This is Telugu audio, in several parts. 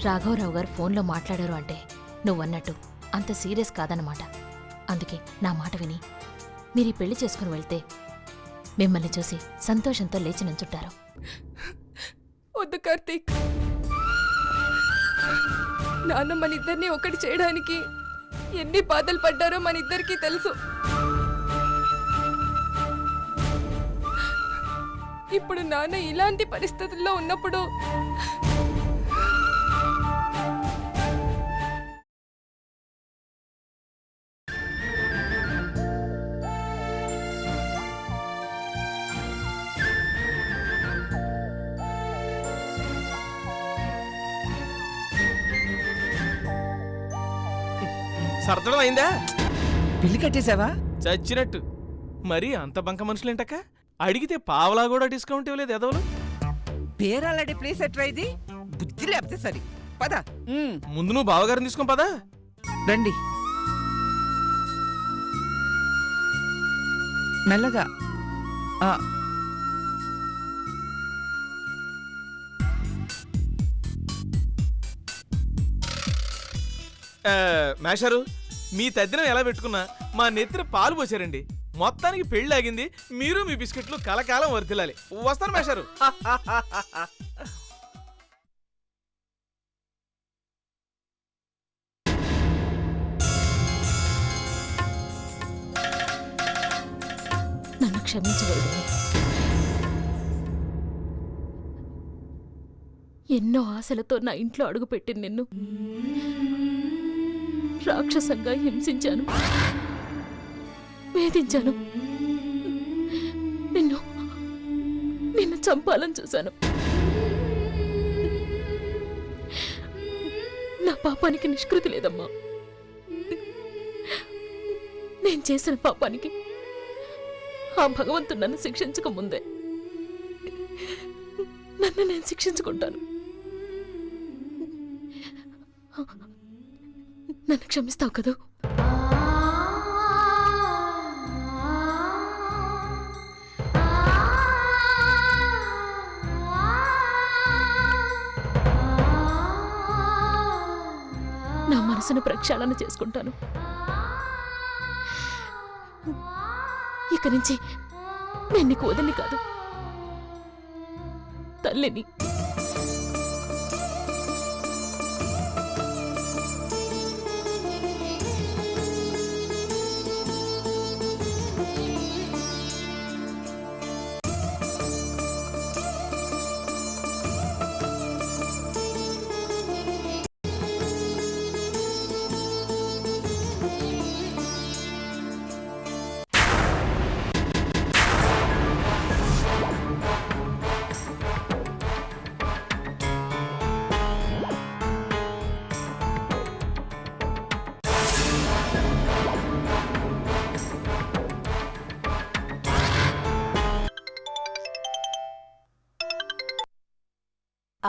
రాఘవరావు గారు ఫోన్లో మాట్లాడారు అంటే నువ్వన్నట్టు అంత సీరియస్ కాదన్నమాట. అందుకే నా మాట విని మీరు ఈ పెళ్లి చేసుకుని వెళ్తే మిమ్మల్ని చూసి సంతోషంతో లేచి నుంచుంటారు. వద్దు కార్తీక్, నాన్న మన ఇద్దరిని ఒకటి చేయడానికి ఎన్ని బాధలు పడ్డారో మన ఇద్దరికీ తెలుసు. ఇప్పుడు నాన్న ఇలాంటి పరిస్థితుల్లో ఉన్నప్పుడు సర్దడం అయిందా? బిల్లు కట్టేశావా? చచ్చినట్టు. మరి అంత బంక మనుషులేంటక్క? అడిగితే పావలా కూడా డిస్కౌంట్ ఇవ్వలేదు ఎదవలు. పేరాలాడే ప్లేస్ ఎట్రా ఇది? బుద్ధి లేకపోతే సరి పద. ముందు నువ్వు బావగారిని తీసుకొని పదా. రండి మెల్లగా. మేషారు, మీ తద్దినం ఎలా పెట్టుకున్నా మా నెత్తిన పాలు పోసారండి. మొత్తానికి పెళ్లి ఆగింది. మీరు మీ బిస్కెట్లు కలకాలం వర్తిల్లాలి. వస్తాను మేషారు. నన్ను క్షమించలేదు. ఎన్నో ఆశలతో నా ఇంట్లో అడుగుపెట్టింది నిన్ను రాక్షసంగా హింసించాను, వేధించాను. నిన్ను చంపాలని చూశాను. నా పాపానికి నిష్కృతి లేదమ్మా. నేను చేసిన పాపానికి ఆ భగవంతుడు నన్ను శిక్షించక ముందే నన్ను నేను శిక్షించుకుంటాను. నన్ను క్షమిస్తావు కదూ? నా మనసును ప్రక్షాళన చేసుకుంటాను. ఇక నుంచి నేను నీకు వదిలి కాదు, తల్లిని.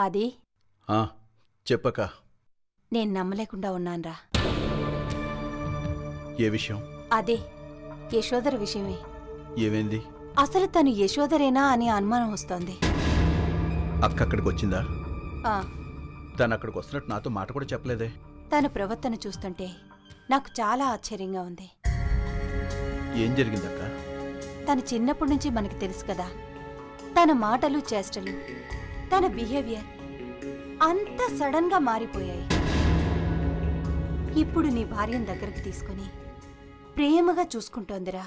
అది చెప్పక. నేను నమ్మలేకుండా ఉన్నాన్రా. ఏ విషయం? అదే యశోదర విషయమే. ఏమైంది? అసలు తను యశోదరేనా అని అనుమానం వస్తోంది. అక్క అక్కడికి వచ్చిందా? ఆ, తను అక్కడికి వస్తున్నట్టు నాతో మాట కూడా చెప్పలేదే. తన ప్రవర్తన చూస్తుంటే నాకు చాలా ఆశ్చర్యంగా ఉంది. ఏం జరిగిందక్క? తను చిన్నప్పటి నుంచి మనకి తెలుసు కదా, తన మాటలు చేష్టలు తన బిహేవియర్ అంతా సడన్ గా మారిపోయాయి. ఇప్పుడు నీ భార్యను దగ్గరకు తీసుకుని ప్రేమగా చూసుకుంటోందిరా.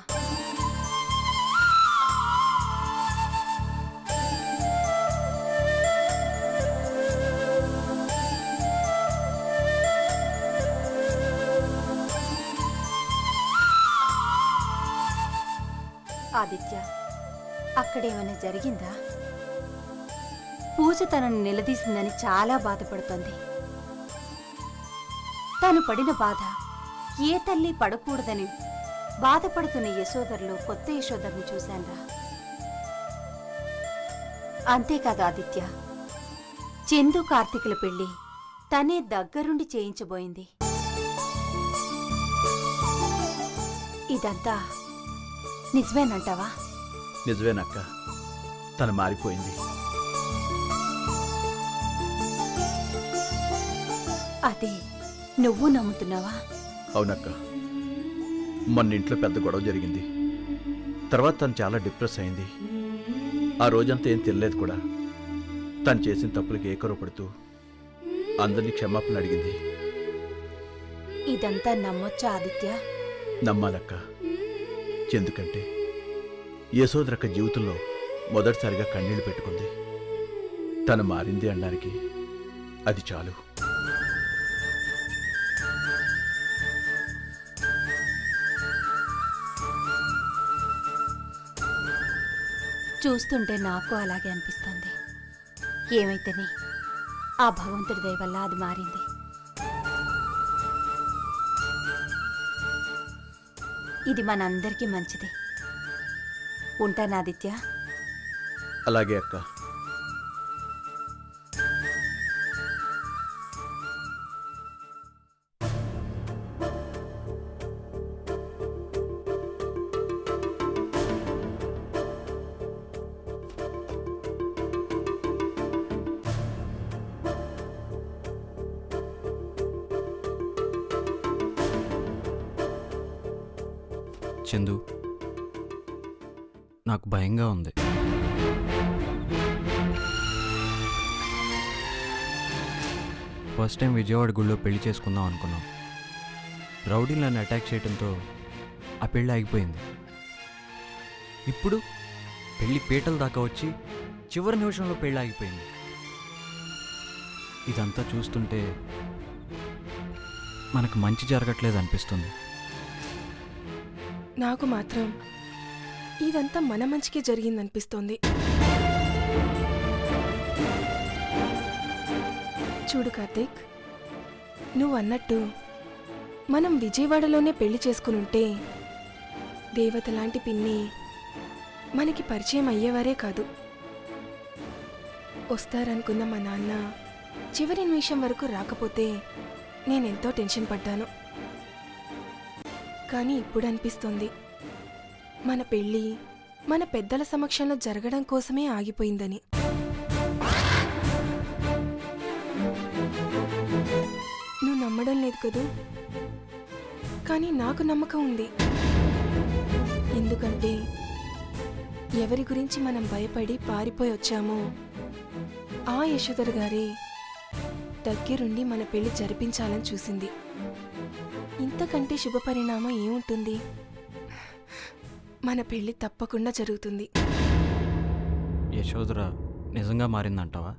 ఆదిత్య, అక్కడేమైనా జరిగిందా? పూజ తనను నిలదీసిందని చాలా బాధపడుతోంది. తను పడిన బాధ ఏ తల్లి పడకూడదని బాధపడుతున్న యశోదరులో కొత్త యశోదరుని చూశాన్రా. అంతేకాదు ఆదిత్య, చందు కార్తీకుల పెళ్లి తనే దగ్గరుండి చేయించబోయింది. ఇదంతా నిజమేనంటావా? నిజమేనక్క, తను మారిపోయింది. అది నువ్వు నమ్ముతున్నావా? అవునక్క, మొన్న ఇంట్లో పెద్ద గొడవ జరిగింది. తర్వాత తను చాలా డిప్రెస్ అయింది. ఆ రోజంతా ఏం తెలియలేదు కూడా. తను చేసిన తప్పులకి ఏకరపడుతూ అందరినీ క్షమాపణ అడిగింది. ఇదంతా నమ్మొచ్చా ఆదిత్య? నమ్మాలక్క. ఎందుకంటే యశోదరక్క జీవితంలో మొదటిసారిగా కన్నీళ్లు పెట్టుకుంది. తను మారింది అనడానికి అది చాలు. చూస్తుంటే నాకు అలాగే అనిపిస్తుంది. ఏమైతేనే ఆ భగవంతుడి దయ వల్ల అది మారింది. ఇది మనందరికీ మంచిది. ఉంటాను ఆదిత్య. అలాగే అక్క. చందు, నాకు భయంగా ఉంది. ఫస్ట్ టైం విజయవాడ గుళ్ళో పెళ్లి చేసుకుందాం అనుకున్నాం. రౌడీలు నన్ను అటాక్ చేయడంతో ఆ పెళ్ళి ఆగిపోయింది. ఇప్పుడు పెళ్లి పీటల దాకా వచ్చి చివరి నిమిషంలో పెళ్ళి ఆగిపోయింది. ఇదంతా చూస్తుంటే మనకు మంచి జరగట్లేదు అనిపిస్తుంది. నాకు మాత్రం ఇదంతా మన మంచికే జరిగిందనిపిస్తోంది. చూడు కార్తీక్, నువ్వు అన్నట్టు మనం విజయవాడలోనే పెళ్లి చేసుకునుంటే దేవత లాంటి పిన్ని మనకి పరిచయం అయ్యేవారే కాదు. వస్తారనుకున్న మా నాన్న చివరి నిమిషం వరకు రాకపోతే నేనెంతో టెన్షన్ పడ్డాను. కానీ ఇప్పుడు అనిపిస్తోంది మన పెళ్ళి మన పెద్దల సమక్షంలో జరగడం కోసమే ఆగిపోయిందని. నువ్వు నమ్మడం లేదు కదూ, కానీ నాకు నమ్మకం ఉంది. ఎందుకంటే ఎవరి గురించి మనం భయపడి పారిపోయి వచ్చామో ఆ యశోధర్ గారే దగ్గరుండి మన పెళ్లి జరిపించాలని చూసింది. ఇంతకంటే శుభపరిణామం ఏముంటుంది? మన పెళ్లి తప్పకుండా జరుగుతుంది. యశోదర నిజంగా మారిందంటావా?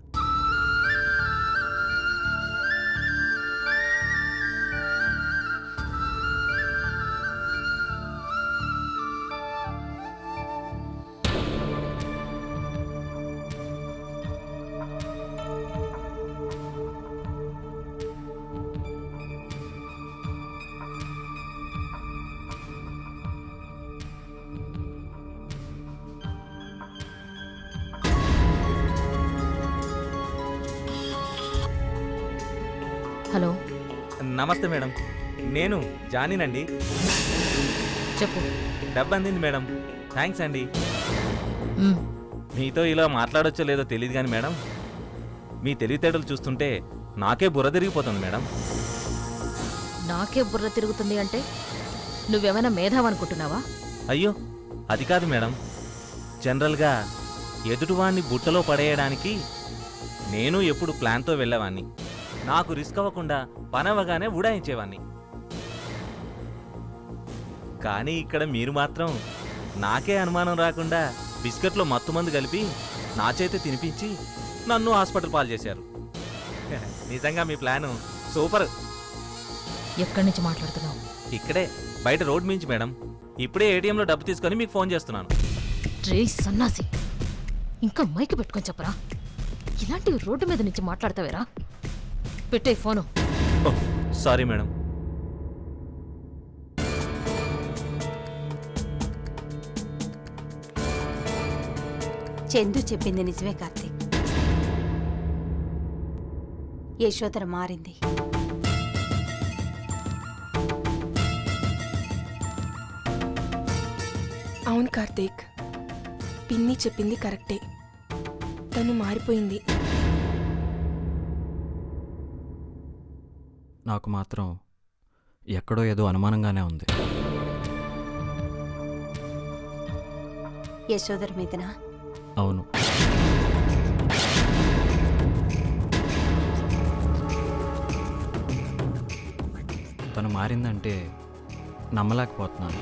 హలో, నమస్తే మేడం, నేను జానీనండి. చెప్పు. డబ్బు అందింది మేడం, థ్యాంక్స్ అండి. మ్, మీతో ఇలా మాట్లాడొచ్చో లేదో తెలియదు కానీ మేడం, మీ తెలివితేటలు చూస్తుంటే నాకే బుర్ర తిరిగిపోతుంది మేడం. నాకే బుర్ర తిరుగుతుంది అంటే నువ్వేమైనా మేధావనుకుంటున్నావా? అయ్యో అది కాదు మేడం, జనరల్గా ఎదుటివాణ్ణి బుట్టలో పడేయడానికి నేను ఎప్పుడు ప్లాన్తో వెళ్ళేవాణ్ణి. నాకు రిస్క్ అవ్వకుండా పనవగానే ఉడాయించేవాణ్ణి. కానీ ఇక్కడ మీరు మాత్రం నాకే అనుమానం రాకుండా బిస్కెట్లో మత్తుమందు కలిపి నా చేతే తినిపించి నన్ను హాస్పిటల్ పాలు చేశారు. నిజంగా మీ ప్లాను సూపర్. ఎక్కడి నుంచి మాట్లాడుతున్నావు? ఇక్కడే బయట రోడ్ మించి మేడం. ఇప్పుడే ఏటీఎంలో డబ్బు తీసుకొని మీకు ఫోన్ చేస్తున్నాను. రే సన్నాసి, ఇంకా మైక్ పెట్టుకొని చెప్పరా. ఇలాంటివి రోడ్డు మీద నుంచి మాట్లాడతావేరా? పెట్టే ఫోను. ఓహ్ సారీ మేడం. చందు చెప్పింది నిజమే కార్తీక్. యశోధర మారింది. అవును కార్తీక్, పిన్ని చెప్పింది కరెక్టే. తను మారిపోయింది. నాకు మాత్రం ఎక్కడో ఏదో అనుమానంగానే ఉంది. యశోదర్ మీదనా? అవును. తను మారిందంటే నమ్మలేకపోతున్నాను.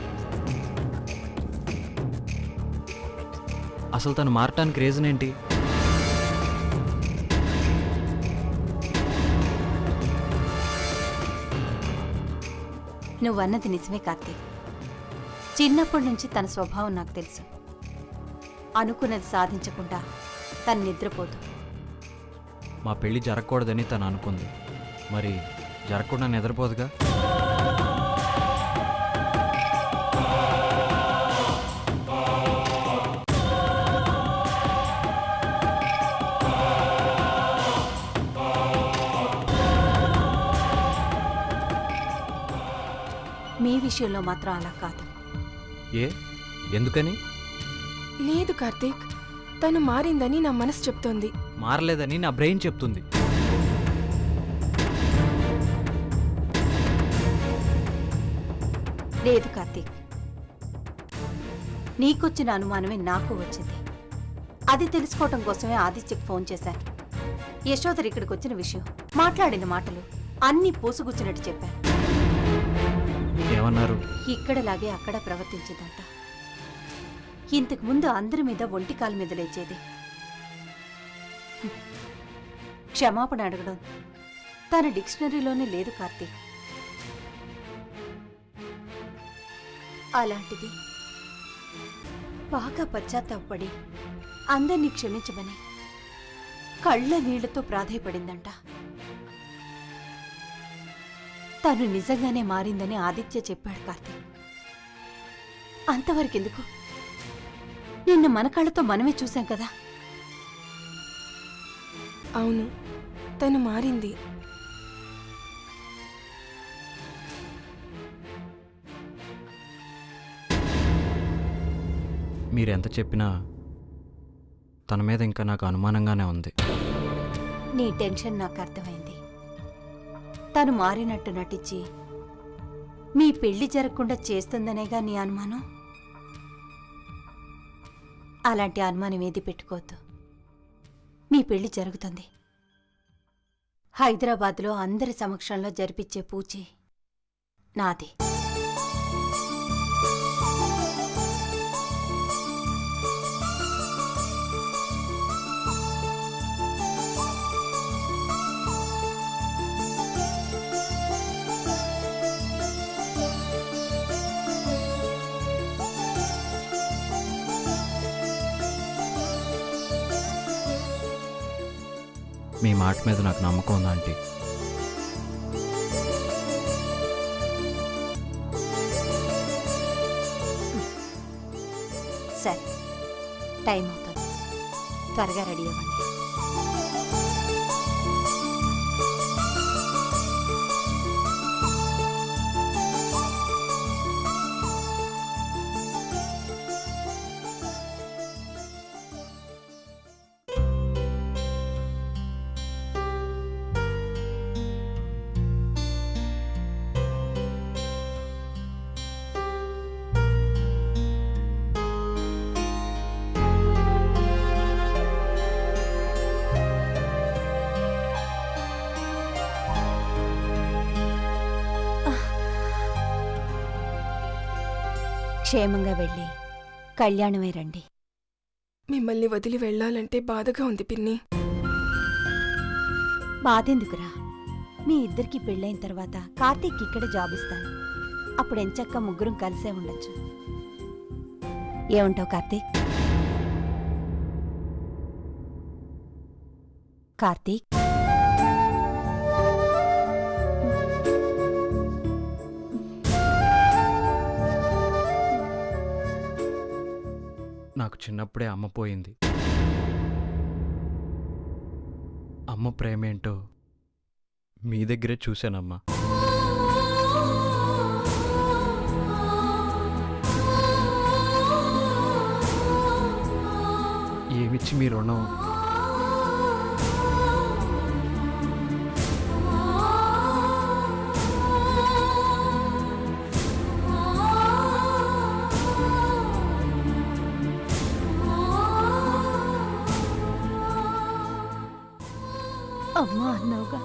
అసలు తను మారటానికి రీజన్ ఏంటి? నువ్వన్నది నిజమే కార్తీక్. చిన్నప్పటి నుంచి తన స్వభావం నాకు తెలుసు. అనుకున్నది సాధించకుండా తను నిద్రపోదు. మా పెళ్ళి జరగకూడదని తను అనుకుంది. మరి జరగకుండా నిద్రపోదుగా? మీ విషయంలో మాత్రం అలా కాదు. ఏ? ఎందుకని? లేదు కార్తీక్, తను మారిందని నా మనసు చెప్తోంది. మారలేదని నా బ్రెయిన్ చెప్తుంది. లేదు కార్తీక్, నీకొచ్చిన అనుమానమే నాకు వచ్చింది. అది తెలుసుకోవటం కోసమే ఆదిత్యకు ఫోన్ చేశాను. యశోదర్ ఇక్కడికి వచ్చిన విషయం, మాట్లాడిన మాటలు అన్నీ పూసుగుచ్చినట్టు చెప్పాను. ఏమన్నారు? ఇక్కడలాగే అక్కడ ప్రవర్తించిందంట. ఇంతకు ముందు అందరి మీద ఒంటికాల మీద లేచేది. క్షమాపణ అడగడం తన డిక్షనరీలోనే లేదు కార్తీక్. అలాంటిది బాగా పశ్చాత్తాపడి అందరినీ క్షమించమని కళ్ళ నీళ్లతో ప్రాధేయపడిందంట. తను నిజంగానే మారిందని ఆదిత్య చెప్పాడు కార్తీక్. అంతవరకెందుకు, నిన్న మన కళ్ళతో మనమే చూశాం కదా. అవును, తను మారింది. మీరెంత చెప్పినా తన మీద ఇంకా నాకు అనుమానంగానే ఉంది. నీ టెన్షన్ నాకు అర్థమైంది. తను మారినట్టు నటించి మీ పెళ్లి జరగకుండా చేస్తుందనేగా నీ అనుమానం. అలాంటి అనుమానం ఏది పెట్టుకోవద్దు. మీ పెళ్లి జరుగుతుంది. హైదరాబాద్లో అందరి సమక్షంలో జరిపించే పూజ నాది. మీ మాట మీద నాకు నమ్మకం ఉందా ఆంటీ? సరే, టైం అవుతుంది. త్వరగా రెడీ అవ్వండి. క్షేమంగా వెళ్ళి కళ్యాణమే రండి. మిమ్మల్ని వదిలి వెళ్ళాలంటే బాధగా ఉంది పిన్ని. బాధెందుకురా? మీ ఇద్దరికి పెళ్ళైన తర్వాత కార్తీక్ ఇక్కడ జాబ్ ఇస్తాను. అప్పుడు ఎంచక్క ముగ్గురం కలిసే ఉండొచ్చు. ఏమంటావు కార్తీక్? కార్తీక్, నాకు చిన్నప్పుడే అమ్మ పోయింది. అమ్మ ప్రేమేంటో మీ దగ్గరే చూశానమ్మా. ఏమిచ్చి మీ రుణం? అమ్మా అన్నావుగా,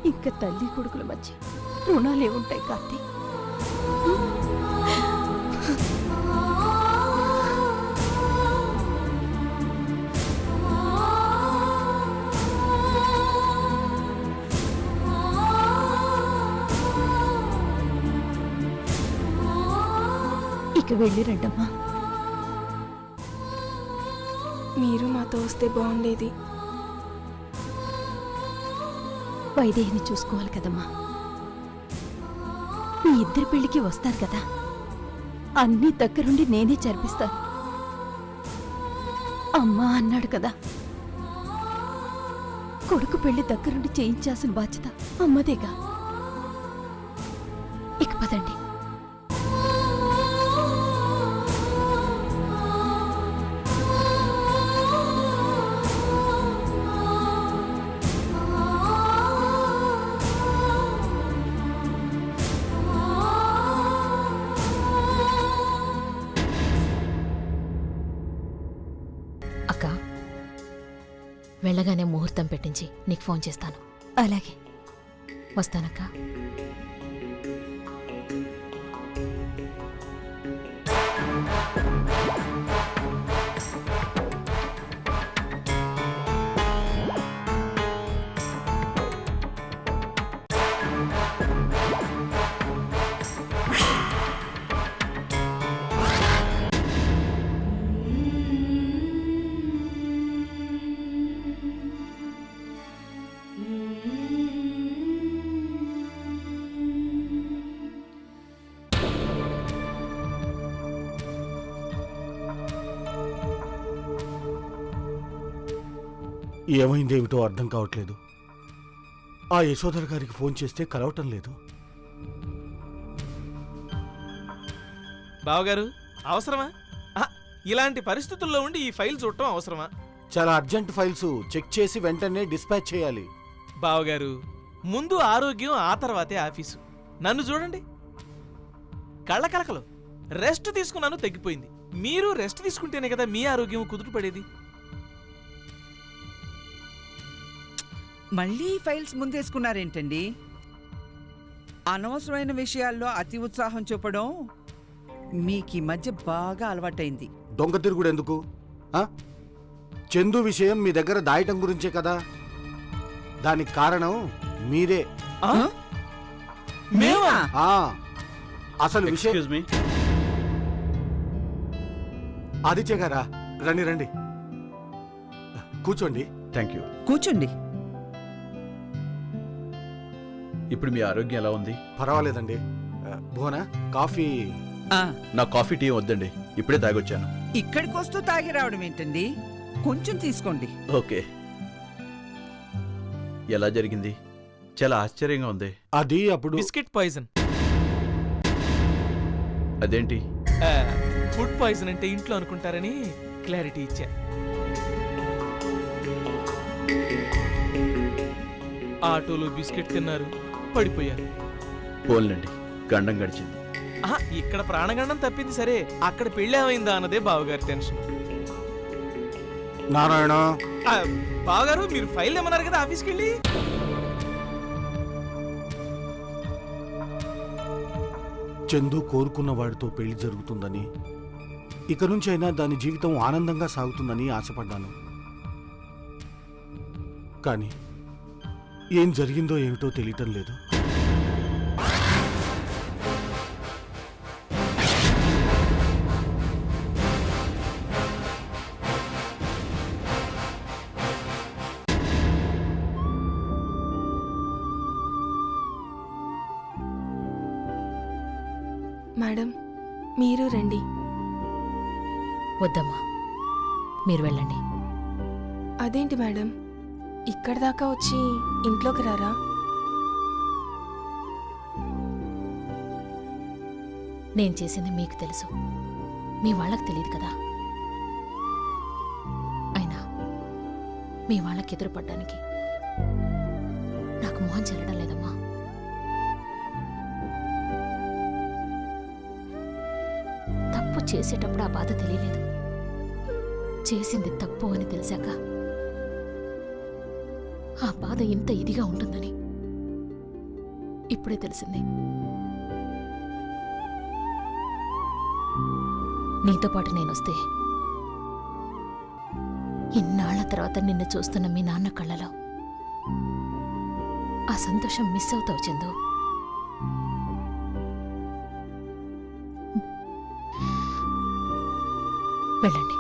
ఇంకా తల్లి కొడుకుల మధ్య రుణాలే ఉంటాయి కార్తీక్. ఇక వెళ్ళి రండమ్మా. మీరు మాతో వస్తే బాగుండేది. వైదేహిని చూసుకోవాలి కదమ్మా. మీ ఇద్దరి పెళ్లికి వస్తారు కదా, అన్నీ దగ్గరుండి నేనే జరిపిస్తాను. అమ్మా అన్నాడు కదా, కొడుకు పెళ్లి దగ్గరుండి చేయించాల్సిన బాధ్యత అమ్మదేగా. ఇక పదండి. అక్క, వెళ్ళగానే ముహూర్తం పెట్టించి నీకు ఫోన్ చేస్తాను. అలాగే. వస్తానక్క. ఏమైందేమిటో అర్థం కావట్లేదు. ఆ యశోధర్ గారికి ఫోన్ చేస్తే కలవటం లేదు. బావగారు, అవసరమా? ఇలాంటి పరిస్థితుల్లో ఉండి ఈ ఫైల్ చూడటం అవసరమా? చాలా అర్జెంట్ ఫైల్స్ చెక్ చేసి వెంటనే డిస్పాచ్ చేయాలి. బావగారు, ముందు ఆరోగ్యం, ఆ తర్వాతే ఆఫీసు. నన్ను చూడండి, కళ్ళకలకలు. రెస్ట్ తీసుకున్నాను, తగ్గిపోయింది. మీరు రెస్ట్ తీసుకుంటేనే కదా మీ ఆరోగ్యం కుదుటపడేది. మళ్ళీ ఫైల్స్ ముందేసుకున్నారేంటండి? అనవసరమైన విషయాల్లో అతి ఉత్సాహం చూపడం మీకు ఈ మధ్య బాగా అలవాటైంది. దొంగ తిరుగుడు ఎందుకు? చందు విషయం మీ దగ్గర దాయటం గురించే కదా. దానికి కారణం మీరే. మేమా? అసలు విషయం ఎక్స్క్యూజ్ మీ. ఆదిత్య గారా, రండి రండి, కూర్చోండి. Thank you. కూర్చోండి. ఇప్పుడు మీ ఆరోగ్యం ఎలా ఉంది? పర్వాలేదండి. భువనా, కాఫీ? నా కాఫీ టీ వద్దండి, ఇప్పుడే తాగొచ్చాను. ఇక్కడికి వస్తూ తాగి రావడం ఏంటండి? కొంచెం తీసుకోండి. ఓకే. ఎలా జరిగింది? చాలా ఆశ్చర్యంగా ఉంది. అది అప్పుడు బిస్కెట్ పాయిజన్. అదేంటి? ఫుడ్ పాయిజన్ అంటే ఇంట్లో అనుకుంటారని క్లారిటీ ఇచ్చా. ఆటోలో బిస్కెట్ తిన్నారు, పడిపోయారు. పోన్లండి, గండం గడిచింది. ఇక్కడ ప్రాణగండం తప్పింది సరే, అక్కడ పెళ్లి ఏమైందా అన్నదే బావగారి టెన్షన్. నారాయణ, బావగారు, మీరు ఫైల్ ఏమన్నారు కదా ఆఫీస్కి వెళ్ళి. చందు కోరుకున్న వాడితో పెళ్లి జరుగుతుందని, ఇక నుంచి అయినా దాని జీవితం ఆనందంగా సాగుతుందని ఆశపడ్డాను. కానీ ఏం జరిగిందో ఏమిటో తెలియటం లేదు. మేడం, మీరు రండి. వద్దమ్మా, మీరు వెళ్ళండి. అదేంటి మేడం, ఇక్కడి దాకా వచ్చి ఇంట్లోకి రారా? నేను చేసింది మీకు తెలుసు, మీ వాళ్ళకి తెలియదు కదా. అయినా మీ వాళ్ళకి ఎదురుపడ్డానికి నాకు మొహం చెల్లడం లేదమ్మా. తప్పు చేసేటప్పుడు ఆ బాధ తెలియలేదు. చేసింది తప్పు అని తెలిసాక ఆ బాధ ఇంత ఇదిగా ఉంటుందని ఇప్పుడే తెలిసింది. నీతో పాటు నేనొస్తే ఇన్నాళ్ల తర్వాత నిన్ను చూస్తున్న మీ నాన్న కళ్ళలో ఆ సంతోషం మిస్ అవుతావు చందు. వెళ్ళండి.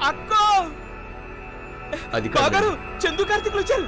అక్కో అది కాదు. బాగారు చందు కార్తీకులు వచ్చారు.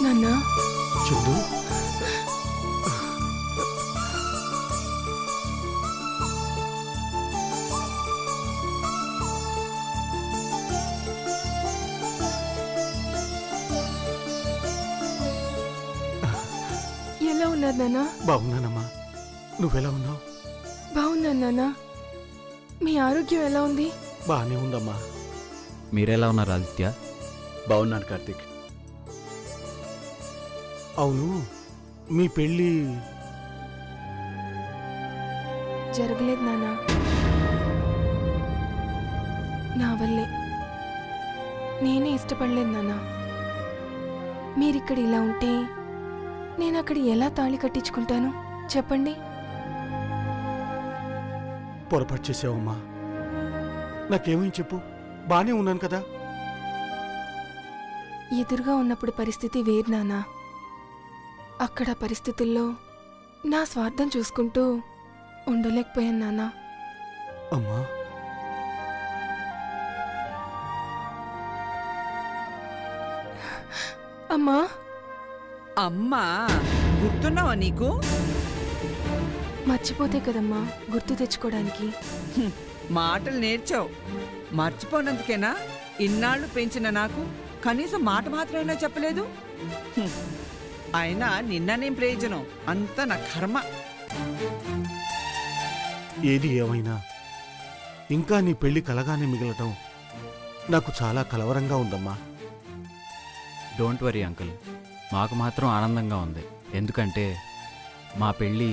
నాన్నా, చందు ఎలా ఉన్నారు నాన్నా? బాగున్నానమ్మా, నువ్వెలా ఉన్నావు? బాగున్నాను నాన్నా. మీ ఆరోగ్యం ఎలా ఉంది? బాగానే ఉందమ్మా. మీరెలా ఉన్నారు ఆదిత్య? బాగున్నాను కార్తీక్. అవును, మీ పెళ్ళి జరగలేదు నాన్నా. నా వల్లే. నేనే ఇష్టపడలేదు నాన్నా. మీరిక్కడ ఇలా ఉంటే నేను అక్కడ ఎలా తాళి కట్టించుకుంటాను చెప్పండి? పొరపాటు చేసావమ్మా. నాకేమని చెప్పు, బానే ఉన్నాను కదా. ఎదురుగా ఉన్నప్పుడు పరిస్థితి వేరు నాన్నా. అక్కడ పరిస్థితుల్లో నా స్వార్థం చూసుకుంటూ ఉండలేకపోయాను నాన్నా. అమ్మా, అమ్మా, అమ్మా, గుర్తున్నావా నీకు? మర్చిపోతే కదమ్మా గుర్తు తెచ్చుకోవడానికి. హ్మ్, మాటలు నేర్చావు. మర్చిపోనందుకేనా ఇన్నాళ్ళు పెంచిన నాకు కనీసం మాట మాత్రమైనా చెప్పలేదు? హ్మ్, అయినా నిన్ననేం ప్రయోజనం, అంత నా కర్మ. ఏది ఏమైనా ఇంకా నీ పెళ్లి కలగానే మిగలటం నాకు చాలా కలవరంగా ఉందమ్మా. డోంట్ వరీ అంకుల్, మాకు మాత్రం ఆనందంగా ఉంది. ఎందుకంటే మా పెళ్ళి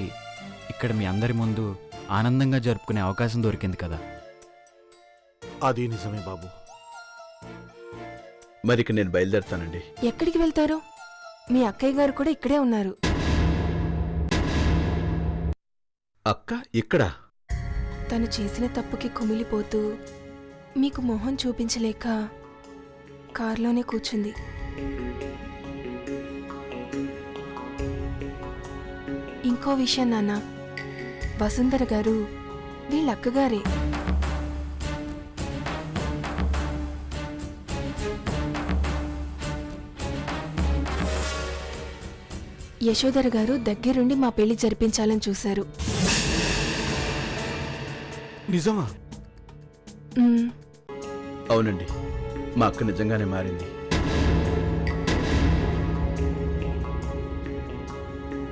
ఇక్కడ మీ అందరి ముందు ఆనందంగా జరుపుకునే అవకాశం దొరికింది కదా. అది నిజమే బాబు. మరిక నేను బయలుదేరుతానండి. ఎక్కడికి వెళ్తారు? మీ అక్కయ్య గారు కూడా ఇక్కడే ఉన్నారు. అక్క ఇక్కడ? తను చేసిన తప్పుకి కుమిలిపోతూ మీకు మొహం చూపించలేక కారులోనే కూర్చుంది. ఇంకో విషయం నాన్న, వసుంధర గారు వీళ్ళ అక్కగారే. యశోధర గారు దగ్గరుండి మా పెళ్లి జరిపించాలని చూశారు. నిజమా? మ్మ్. అవునండి, మా అక్క నిజంగానే మారింది.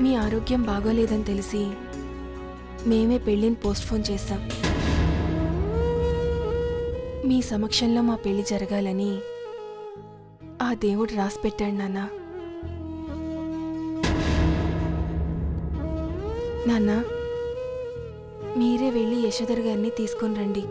మీ ఆరోగ్యం బాగోలేదని తెలిసి మేమే పెళ్లిని పోస్ట్పోన్ చేశాం. మీ సమక్షంలో మా పెళ్లి జరగాలని ఆ దేవుడు రాసిపెట్టాడు నాన్న. నాన్న, మీరే వెళ్ళి యశోధర్ గారిని తీసుకొని రండి.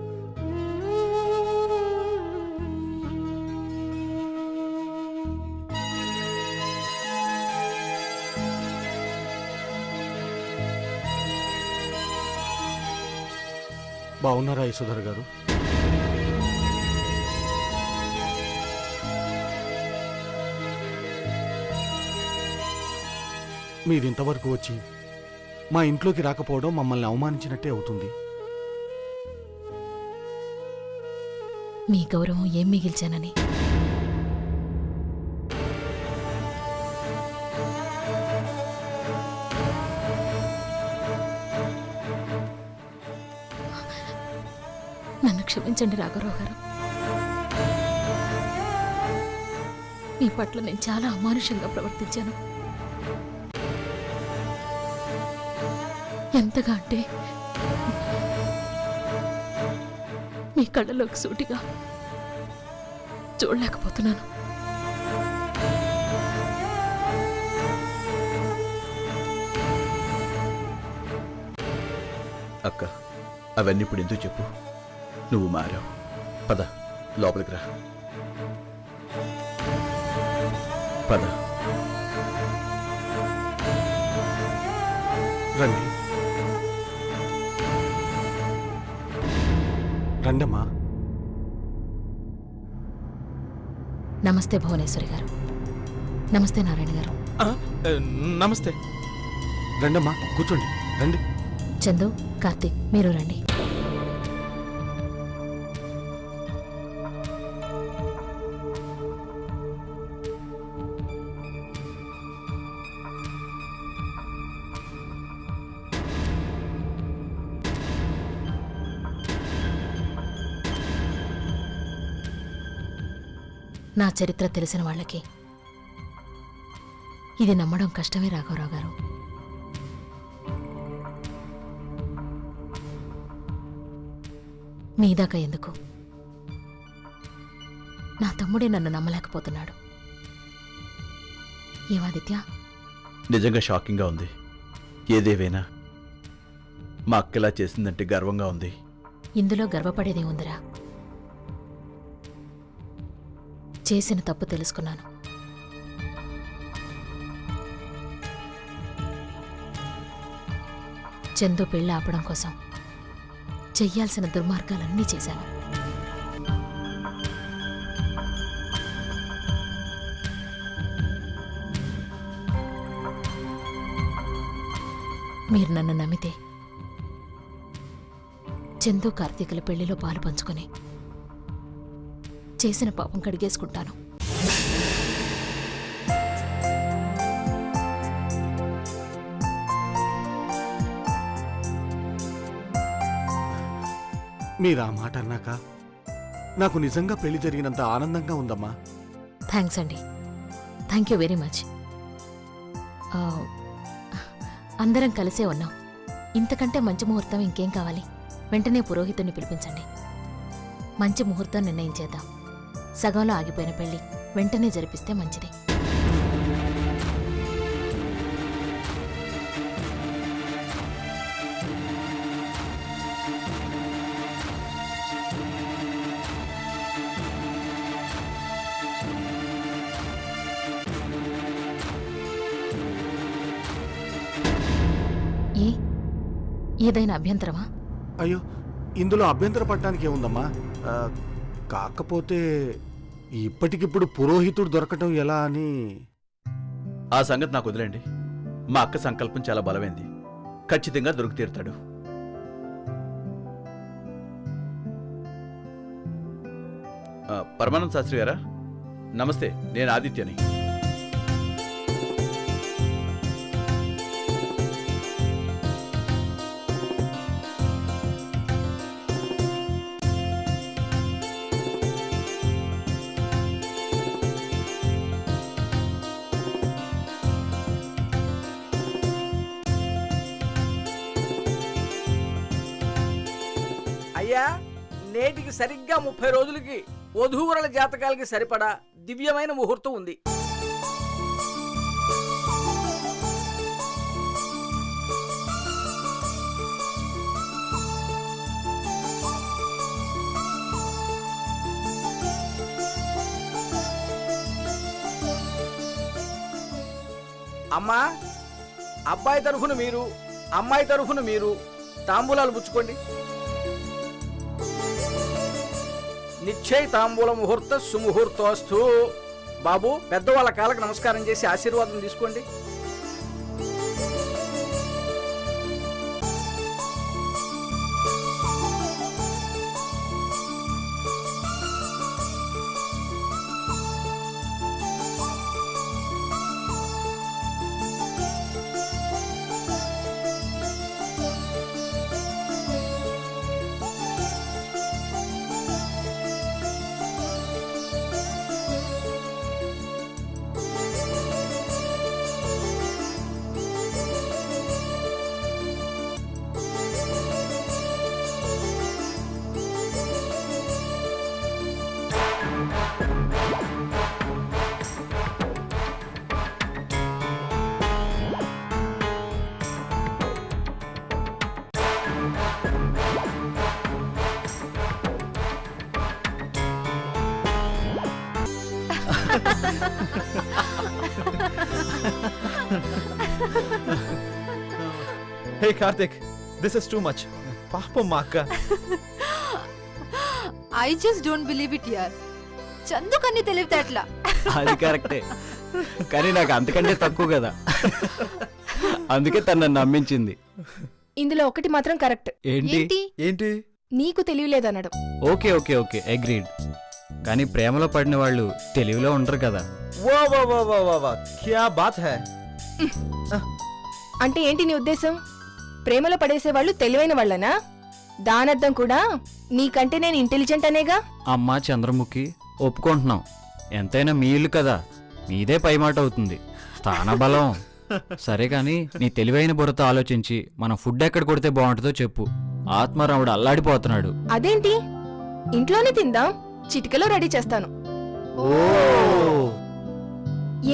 బాగున్నారా యశోధర్ గారు? మీరింతవరకు వచ్చి మా ఇంట్లోకి రాకపోవడం మమ్మల్ని అవమానించినట్టే అవుతుంది. మీ గౌరవం ఏం మిగిల్చానని. నన్ను క్షమించండి రాఘవరావు గారు. మీ పట్ల నేను చాలా అమానుషంగా ప్రవర్తించాను. ఎంతగా అంటే మీ కళ్ళలోకి సూటిగా చూడలేకపోతున్నాను. అక్క, అవన్నీ ఇప్పుడు ఎందుకు చెప్పు? నువ్వు మారావు. పద లోపలికి రా. పద. రండి రండమ్మా. నమస్తే భువనేశ్వరి గారు. నమస్తే నారాయణ గారు. నమస్తే. రండమ్మా, కూర్చోండి. రండి. చందు, కార్తీక్, మీరు రండి. నా చరిత్ర తెలిసిన వాళ్ళకి ఇది నమ్మడం కష్టమే రాఘవరావు గారు. మీదాకా ఎందుకు, నా తమ్ముడే నన్ను నమ్మలేకపోతున్నాడు. ఏమాదిత్య? నిజంగా షాకింగ్గా ఉంది. ఏదేవైనా మా అక్కలా చేసిందంటే గర్వంగా ఉంది. ఇందులో గర్వపడేదే ఉందిరా. చేసిన తప్పు తెలుసుకున్నాను. చందు పెళ్ళి ఆపడం కోసం చెయ్యాల్సిన దుర్మార్గాలన్నీ చేశాను. మీరు నన్ను నమ్మితే చందు కార్తీకుల పెళ్లిలో పాలు పంచుకొని చేసిన పాపం కడిగేసుకుంటాను. మీరు ఆ మాట అన్నాక నాకు నిజంగా పెళ్లి జరిగినంత ఆనందంగా ఉందమ్మా. థ్యాంక్స్ అండి. Thank you very much. అందరం కలిసే ఉన్నాం. ఇంతకంటే మంచి ముహూర్తం ఇంకేం కావాలి? వెంటనే పురోహితుడిని పిలిపించండి. మంచి ముహూర్తం నిర్ణయించేద్దాం. సగంలో ఆగిపోయిన పెళ్లి వెంటనే జరిపిస్తే మంచిది. ఏదైనా అభ్యంతరమా? అయ్యో, ఇందులో అభ్యంతరపడటానికి ఏముందమ్మా. కాకపోతే ఇప్పటికిప్పుడు పురోహితుడు దొరకటం ఎలా అని. ఆ సంగతి నాకు వదిలేండి. మా అక్క సంకల్పం చాలా బలమైంది. ఖచ్చితంగా దొరికి తీరుతాడు. పరమానంద శాస్త్రి గారా? నమస్తే, నేను ఆదిత్యని. అయ్యా, నేటికి సరిగ్గా 30 రోజులకి వధూవరుల జాతకాలకి సరిపడా దివ్యమైన ముహూర్తం ఉంది. అమ్మా, అబ్బాయి తరఫున మీరు, అమ్మాయి తరఫున మీరు తాంబూలాలు పుచ్చుకోండి. నిశ్చయ తాంబూల ముహూర్త సుముహూర్తోస్తు. బాబు, పెద్దవాళ్ళ కాళ్ళకు నమస్కారం చేసి ఆశీర్వాదం తీసుకోండి. Hey Karthik, this is too much. పాపం మా అక్క. I just don't believe it యార్. చందు కన్ని తెలివితే అట్లా. అది కరెక్టే, కానీ నాకు అంతకంటే తక్కువ కదా, అందుకే తను నన్ను నమ్మించింది. ఇందులో ఒకటి మాత్రం కరెక్ట్. ఏంటి? ఏంటి? నీకు తెలియలేదనడం. Okay okay okay agreed. కానీ ప్రేమలో పడిన వాళ్ళు తెలివిలో ఉండరు కదా. వా వా వా వా వా వా, క్యా బాత్ హై. అంటే ఏంటి నీ ఉద్దేశం? ప్రేమలో పడేసేవాళ్ళు తెలివైన వాళ్ళనా? దానర్థం కూడా నీకంటే నేను ఇంటెలిజెంట్ అనేగా. అమ్మా చంద్రముఖి, ఒప్పుకుంటున్నాం. ఎంతైనా మీ ఇల్లు కదా, మీదే పై మాట అవుతుంది. స్థానబలం. సరే కానీ నీ తెలివైన బుర్రతో ఆలోచించి మనం ఫుడ్ ఎక్కడ కొడితే బాగుంటుందో చెప్పు. ఆత్మారాముడు అల్లాడిపోతున్నాడు. అదేంటి? ఇంట్లోనే తిందాం, చిటికలో రెడీ చేస్తాను.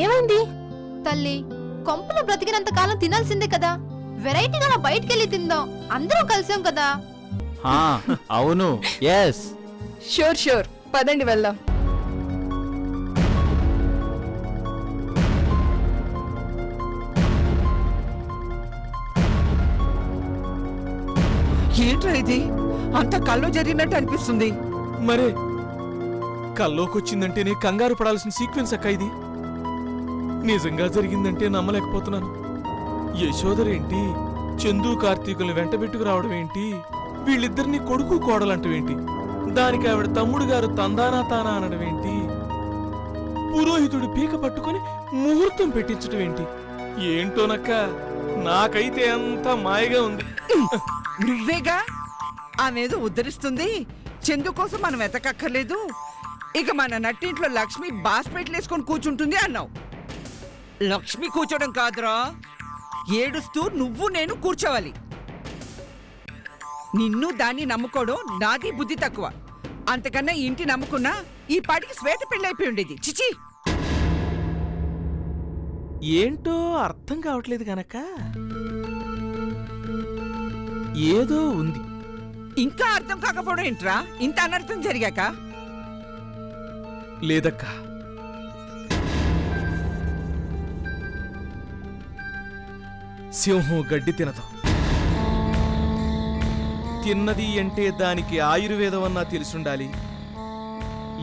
ఏమైంది? తల్లి, కొంపలో బ్రతికినంత కాలం తినాల్సిందే కదా. వెరైటీగా బయటికెళ్ళి తిందాం, అందరం కలిసాం కదా. హా, అవును, ఎస్. షూర్ షూర్, పదండి వెళ్దాం. ఏంట్రా ఇది? అంత కల్లో జరిగినట్టు అనిపిస్తుంది. మరే కల్లోకొచ్చిందంటేనే కంగారు పడాల్సిన సీక్వెన్స్ అక్క ఇది. నిజంగా జరిగిందంటే నమ్మలేకపోతున్నాను. యశోదరేంటి, చందు కార్తీకుల్ని వెంటబెట్టుకు రావడం ఏంటి, వీళ్ళిద్దరిని కొడుకు కోడలంటవేంటి, దానికి ఆవిడ తమ్ముడు గారు తందానా తానా అనడం ఏంటి, పురోహితుడు పీక పట్టుకుని ముహూర్తం పెట్టించడం ఏంటి, ఏంటోనక్క నాకైతే అంతా మాయగా ఉంది. నువ్వేగా ఆమెదో ఉద్ధరిస్తుంది. చందు కోసం మనం వెతకక్కర్లేదు, ఇక మన నట్టింట్లో లక్ష్మి బాస్పెట్లేసుకొని కూర్చుంటుంది అన్నావు. లక్ష్మి కూర్చోడం కాదురా, ఏడుస్తూ నువ్వు నేను కూర్చోవాలి. నిన్ను దాన్ని నమ్ముకోవడం నాది బుద్ధి తక్కువ. అంతకన్నా ఇంటి నమ్ముకున్నా ఈ పాటికి శ్వేత పెళ్ళైపోయి ఉండేది. చిచి, ఏంటో అర్థం కావట్లేదు గనక ఏదో ఉంది. ఇంకా అర్థం కాకపోవడం ఏంట్రా? ఇంత అనర్థం జరిగాక. లేదక్కా, సింహం గడ్డి తినదు. తిన్నది అంటే దానికి ఆయుర్వేదం అన్నా తెలుసుండాలి,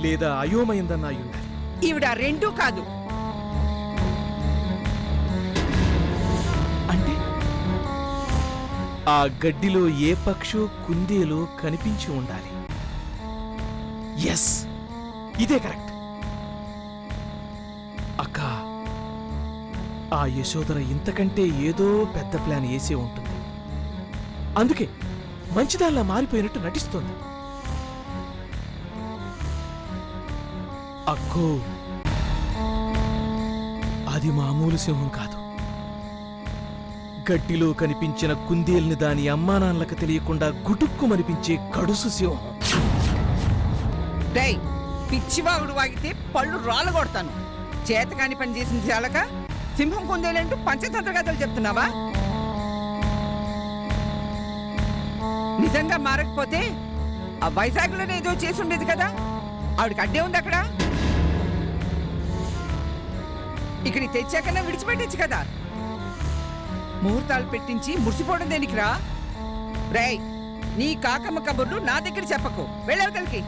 లేదా అయోమయందన్నా అయ్యుండాలి. ఈవిడ రెండూ కాదు. అంటే ఆ గడ్డిలో ఏ పక్షో కుందేలో కనిపించి ఉండాలి. ఎస్, ఇదే కరెక్ట్. అక్క, ఆ యశోదర ఇంతకంటే ఏదో పెద్ద ప్లాన్ వేసే ఉంటుంది. అందుకే మంచిదాల్లా మారిపోయినట్టు నటిస్తోంది. అక్కో, అది మామూలు సింహం కాదు. గడ్డిలో కనిపించిన కుందేల్ని దాని అమ్మానాన్నలకు తెలియకుండా గుటుక్కుమనిపించే కడుసు సింహం. డై, పిచ్చివాగుడు వాగితే పళ్ళు రాలగొడతాను. చేతకాని పని చేసింది చాలక సింహం కుందేలంటూ పంచతంత్ర కథలు చెప్తున్నావా? నిజంగా మారకపోతే ఆ వైజాగ్లోనే ఏదో చేసుండేది కదా. ఆవిడకి అడ్డే ఉంది అక్కడ. ఇక్కడికి తెచ్చాకన్నా విడిచిపెట్టచ్చు కదా. ముహూర్తాలు పెట్టించి మురిసిపోవడం దేనికిరా? రేయ్, నీ కాకమ్మ కబుర్లు నా దగ్గర చెప్పకు. వెళ్ళవతలకి.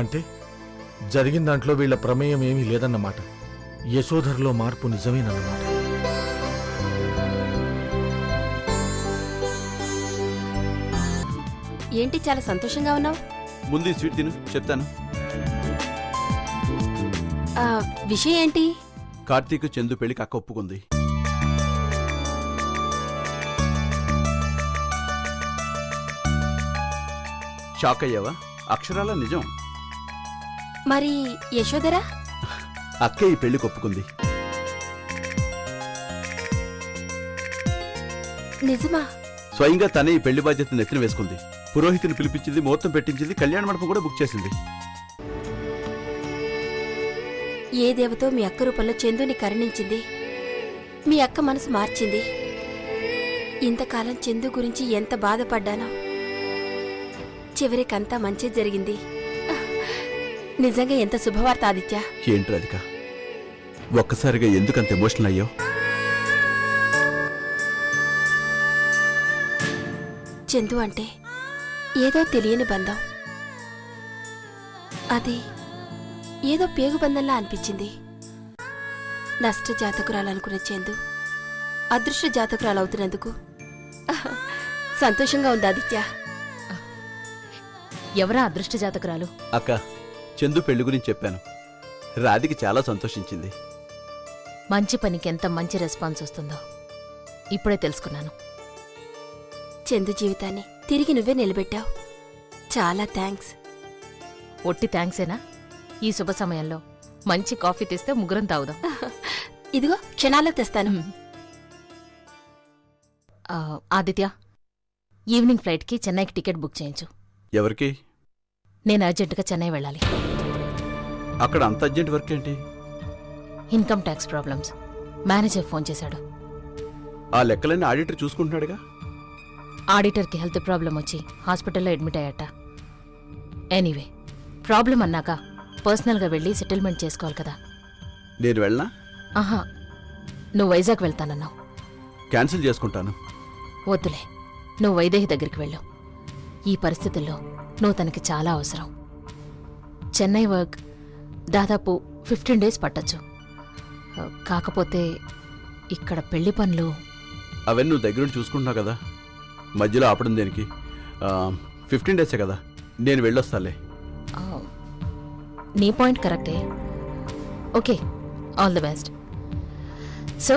అంటే జరిగిన దాంట్లో వీళ్ళ ప్రమేయం ఏమీ లేదన్నమాట. యశోధర్లో మార్పు నిజమేనన్నమాట. ఏంటి చాలా సంతోషంగా ఉన్నావు? ముందు ఈ స్వీట్ తిను, చెప్తాను. విషయం ఏంటి? కార్తీక్ చందు పెళ్లికి అక్క ఒప్పుకుంది. షాక్ అయ్యావా? అక్షరాల నిజం. మరి యశోదరా? అక్కే ఈ పెళ్లికి ఒప్పుకుంది. నిజమా? స్వయంగా తనే ఈ పెళ్లి బాధ్యతను నెత్తిన వేసుకుంది. పురోహితుని పిలిపించింది, ముహూర్తం పెట్టించింది, కళ్యాణ మండపం కూడా బుక్ చేసింది. ఏ దేవతో మీ అక్క రూపంలో చందుని కరుణించింది, మీ అక్క మనసు మార్చింది. ఇంతకాలం చందు గురించి ఎంత బాధపడ్డానో. చివరికంతా మంచి జరిగింది. నిజంగా ఎంత శుభవార్త ఆదిత్య. ఏంటి రాధిక, ఒక్కసారిగా ఎందుకంత ఎమోషనల్ అయ్యావు? చందు అంటే ఏదో తెలియని బంధం. అది ఏదో పేగు బంధంలా అనిపించింది. నష్ట జాతకురాలనుకునే చందు అదృష్ట జాతకురాలవుతున్నందుకు సంతోషంగా ఉంది ఆదిత్య. ఎవరా అదృష్ట జాతకురాలు? అక్క, చందు పెళ్లి గురించి చెప్పాను. రాధిక చాలా సంతోషించింది. మంచి పనికి ఎంత మంచి రెస్పాన్స్ వస్తుందో ఇప్పుడే తెలుసుకున్నాను. చందు జీవితాన్ని తిరిగి నువ్వే నిలబెట్టావు. చాలా థ్యాంక్స్. ఒట్టి థ్యాంక్సేనా? ఈ శుభ సమయంలో మంచి కాఫీ తెస్తే ముగ్గురం తాగుదాం. ఇదిగో క్షణాల్లో తెస్తాను. ఆదిత్య, ఈవినింగ్ ఫ్లైట్కి చెన్నైకి టికెట్ బుక్ చేయించు. ఎవరికి? నేను అర్జెంటుగా చెన్నై వెళ్ళాలి. అక్కడ అంత అర్జెంట్ వర్క్ ఏంటి? Income tax problems. Manager phone చేశాడు. ఆ లెక్కలన్నీ ఆడిటర్ చూసుకుంటున్నాడుగా. ఆడిటర్కి హెల్త్ ప్రాబ్లం వచ్చి హాస్పిటల్లో అడ్మిట్ అయ్యాట. ఎనీవే, ప్రాబ్లం అన్నాక పర్సనల్గా వెళ్ళి సెటిల్మెంట్ చేసుకోవాలి కదా. నేను వెళ్ళనా? ఆహా, నువ్వు వైజాగ్ వెళ్తానన్నావు. క్యాన్సిల్ చేసుకుంటాను. వద్దులే, నువ్వు వైదేహి దగ్గరికి వెళ్ళు. ఈ పరిస్థితుల్లో నువ్వు తనకి చాలా అవసరం. చెన్నై వర్క్ దాదాపు 15 days పట్టొచ్చు. కాకపోతే ఇక్కడ పెళ్లి పనులు అవన్నీ నువ్వు దగ్గరుండి చూసుకుంటున్నావు కదా, మధ్యలో ఆపడం దేనికి? 15 days కదా, నేను వెళ్ళొస్తాలే. నీ పాయింట్ కరెక్టే. Okay, all the best. So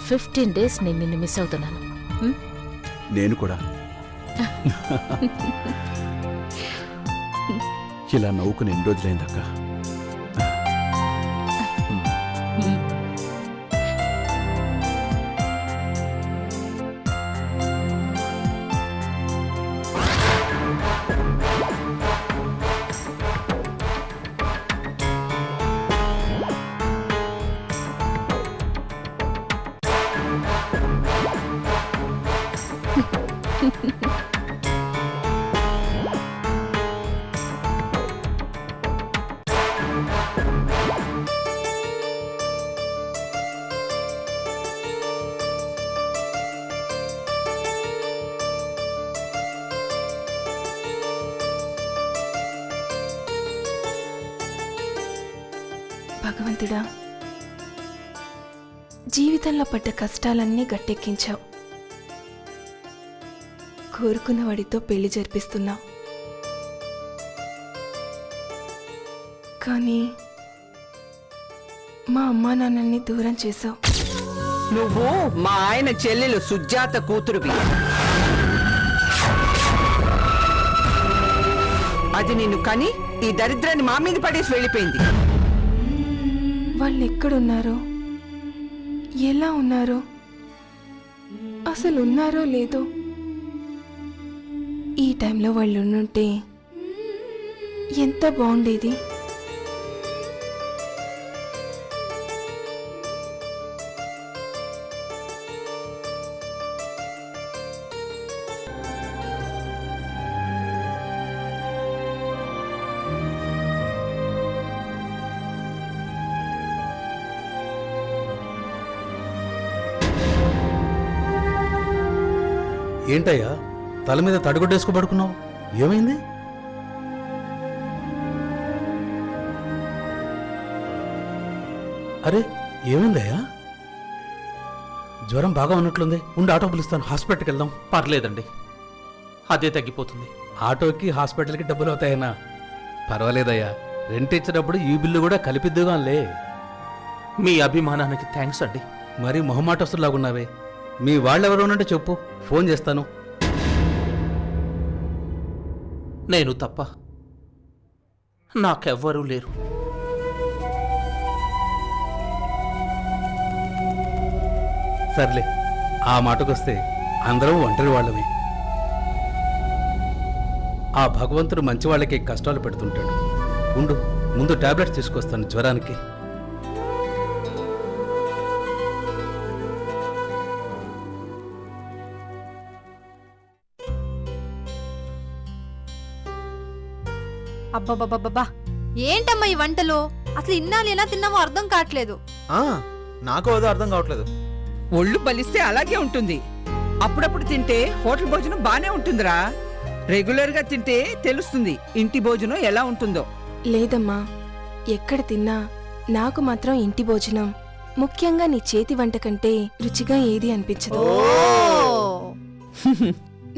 15 days నేను నిన్ను మిస్ అవుతున్నాను. నేను కూడా. ఇలా నవ్వుకుని ఎన్ని రోజులైందక్క. భగవంతుడా, జీవితంలో పడ్డ కష్టాలన్నీ గట్టెక్కించావు. కోరుకున్న వాడితో పెళ్లి జరిపిస్తున్నావు. కానీ మా అమ్మా నాన్నల్ని దూరం చేశావు. నువ్వు మా ఆయన చెల్లెలు సుజాత కూతురువి. అది నిన్ను కని ఈ దరిద్రాన్ని మా మీద పడేసి వెళ్ళిపోయింది. వాళ్ళు ఎక్కడున్నారో, ఎలా ఉన్నారో, అసలు ఉన్నారో లేదో. ఈ టైంలో వాళ్ళు ఉండుంటే ఎంత బాగుండేది. ఏంటయ్యా తల మీద తడిగొడ్డేసుకో పడుకున్నావు? ఏమైంది? అరే ఏమైందయ్యా? జ్వరం బాగా ఉన్నట్లుంది. ఉండి ఆటో పిలుస్తాను, హాస్పిటల్కి వెళ్దాం. పర్లేదండి, అదే తగ్గిపోతుంది. ఆటోకి హాస్పిటల్కి డబ్బులు అవుతాయన్నా? పర్వాలేదయ్యా, రెంట్ ఇచ్చినప్పుడు ఈ బిల్లు కూడా కలిపిద్దుగాలే. మీ అభిమానానికి థ్యాంక్స్ అండి. మరి మొహమాటస్తులాగున్నావే. మీ వాళ్ళెవరు ఉన్నట్టు చెప్పు, ఫోన్ చేస్తాను. నేను తప్ప నాకెవ్వరూ లేరు. సర్లే, ఆ మాటకొస్తే అందరం ఒంటరి వాళ్ళమే. ఆ భగవంతుడు మంచి వాళ్ళకి కష్టాలు పెడుతుంటాడు. ఉండు, ముందు టాబ్లెట్స్ తీసుకొస్తాను జ్వరానికి. అబ్బబ్బబ్బబ్బా ఏంటమ్మా ఈ వంటలు? అసలు ఇన్నాళ్ళు ఎలా తిన్నామో అర్థం కావట్లేదు. నాకు అదో అర్థం కావట్లేదు. ఒళ్ళు బలిస్తే అలాగే ఉంటుంది. అప్పుడప్పుడు తింటే హోటల్ భోజనం బానే ఉంటుందిరా. రెగ్యులర్ గా తింటే తెలుస్తుంది ఇంటి భోజనం ఎలా ఉంటుందో. లేదమ్మా, ఎక్కడ తిన్నా నాకు మాత్రం ఇంటి భోజనం, ముఖ్యంగా నీ చేతి వంట కంటే రుచిగా ఏది అనిపించదు.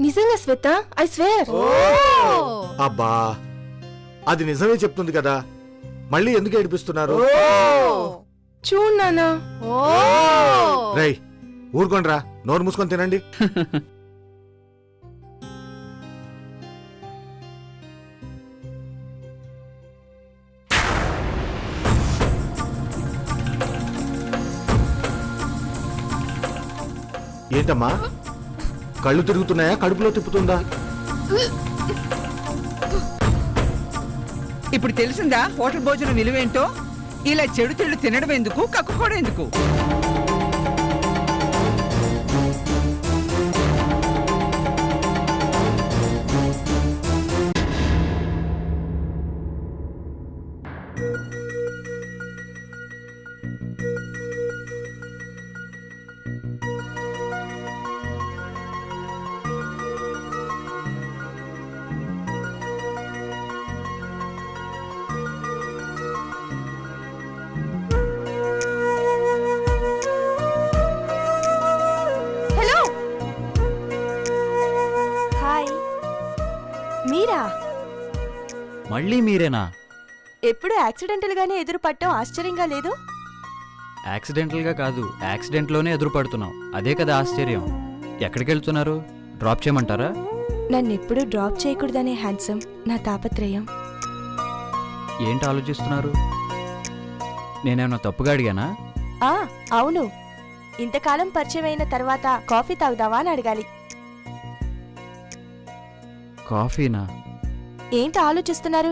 నిజంగా శ్వేత, ఐ స్వేర్. అబ్బా, అది నిజమే చెప్తుంది కదా, మళ్ళీ ఎందుకు ఏడిపిస్తున్నారు? చూడు నాన్నా. రై ఊరుకోండ్రా, నోరు మూసుకొని తినండి. ఏంటమ్మా, కళ్ళు తిరుగుతున్నాయా, కడుపులో తిప్పుతుందా? ఇప్పుడు తెలిసిందా హోటల్ భోజనం విలువేంటో? ఇలా చెడు తిళ్ళు తినడం ఎందుకు, కక్కుకోవడం ఎందుకు? Hello, hi. మీరా? మళ్ళీ మీరేనా? ఎప్పుడు యాక్సిడెంటల్ గానే ఎదురు పట్టడం ఆశ్చర్యంగా లేదు? యాక్సిడెంటల్గా కాదు, యాక్సిడెంట్లోనే ఎదురుపడుతున్నాం. అదే కదా ఆశ్చర్యం. ఎక్కడికి వెళ్తున్నారు? డ్రాప్ చేయమంటారా? నన్నెప్పుడు డ్రాప్ చేయకూడదనే హ్యాండ్సమ్ నా తాపత్రయం. ఏంటి ఆలోచిస్తున్నారు? నేనేమన్నా తప్పుగా అడిగానా? అవును, ఇంతకాలం పరిచయం అయిన తర్వాత కాఫీ తాగుదావా అని అడగాలి. కాఫీనా? ఏంటి ఆలోచిస్తున్నారు?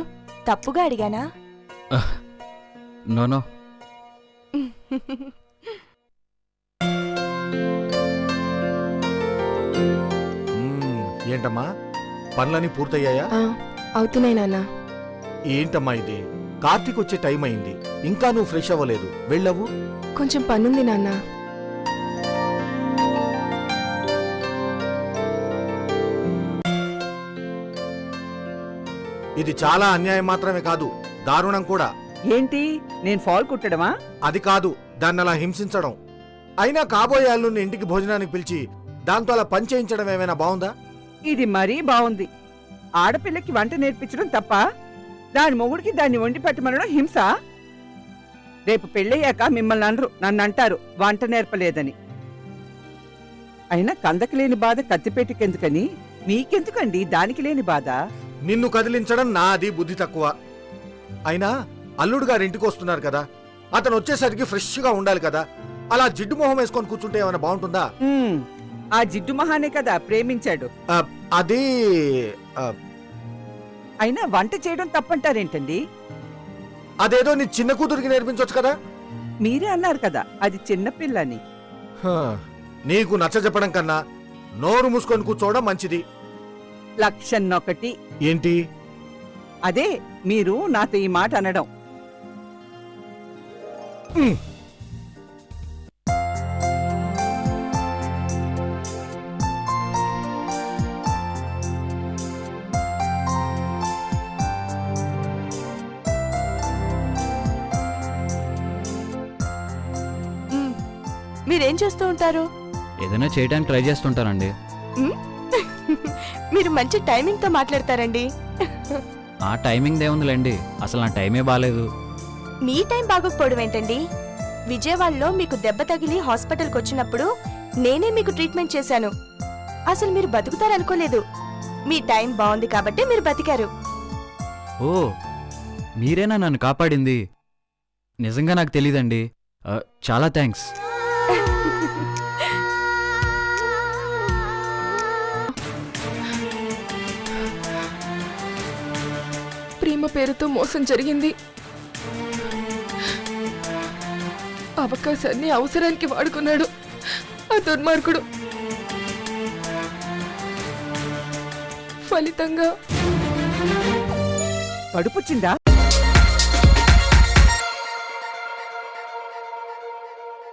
తప్పుగా అడిగానా? నో. ఏంటమ్మా, పనులన్నీ పూర్తయ్యాయా? అవుతున్నాయి నాన్న. ఏంటమ్మా ఇది, కార్తీక్ వచ్చే టైం అయింది, ఇంకా నువ్వు ఫ్రెష్ అవ్వలేదు, వెళ్ళవు. కొంచెం పనుంది నాన్న. ఇది చాలా అన్యాయం మాత్రమే కాదు, దారుణం కూడా. ఏంటి, నేను ఫాల్ కుట్టడమా? అది కాదు, దాన్ని అలా హింసించడం. అయినా కాబోయే అల్లుని ఇంటికి భోజనానికి పిలిచి దాంతో అలా పని చేయించడం ఏమైనా బాగుందా? ఇది మరీ బాగుంది. ఆడపిల్లకి వంట నేర్పించడం తప్ప, దాని మొగుడికి దాన్ని వండి పెట్టమనడం హింస. రేపు పెళ్ళయ్యాక మిమ్మల్ని అనరు, నన్ను అంటారు వంట నేర్పలేదని. అయినా కందకి లేని బాధ కత్తిపేటకెందుకని, మీకెందుకండి దానికి లేని బాధ? నిన్ను కదిలించడం నాది బుద్ధి తక్కువ. అయినా అల్లుడు గారు ఇంటికి వస్తున్నారు కదా, అతను వచ్చేసరికి ఫ్రెష్ గా ఉండాలి కదా. అలా జిడ్డు మొహం వేసుకొని కూర్చుంటే ఏమైనా బాగుంటుందా? ఆ జిడ్డు మహానే కదా ప్రేమించాడు. అది అయినా వంట చేయడం తప్పంటారేంటండి? అదేదో నీ చిన్న కూతురికి నేర్పించవచ్చు కదా. మీరే అన్నారు కదా అది చిన్నపిల్లని. నీకు నచ్చ చెప్పడం కన్నా నోరు మూసుకొని కూర్చోవడం మంచిది. లక్షన్నొకటి. ఏంటి? అదే మీరు నాతో ఈ మాట అనడం. మీరేం చేస్తూ ఉంటారు? ఏదైనా చేయడానికి ట్రై చేస్తుంటానండి. మీరు మంచి టైమింగ్ తో మాట్లాడతారండి. ఆ టైమింగ్ దేవుందిలేండి, అసలు నా టైమే బాగాలేదు. మీ టైం బాగోకపోవడం ఏంటండి? విజయవాడలో మీకు దెబ్బ తగిలి హాస్పిటల్కి వచ్చినప్పుడు నేనే మీకు ట్రీట్మెంట్ చేశాను. అసలు మీరు బతుకుతారనుకోలేదు. మీ టైం బాగుంది కాబట్టి మీరు బతికారు. ఓ, మీరేనా నన్ను కాపాడింది? నిజంగా నాకు తెలీదండి. చాలా థ్యాంక్స్. ప్రేమ పేరుతో మోసం జరిగింది. అవకాశాన్ని అవసరానికి వాడుకున్నాడు ఆ దుర్మార్గుడు. ఫలితంగా కడుపొచ్చిందా?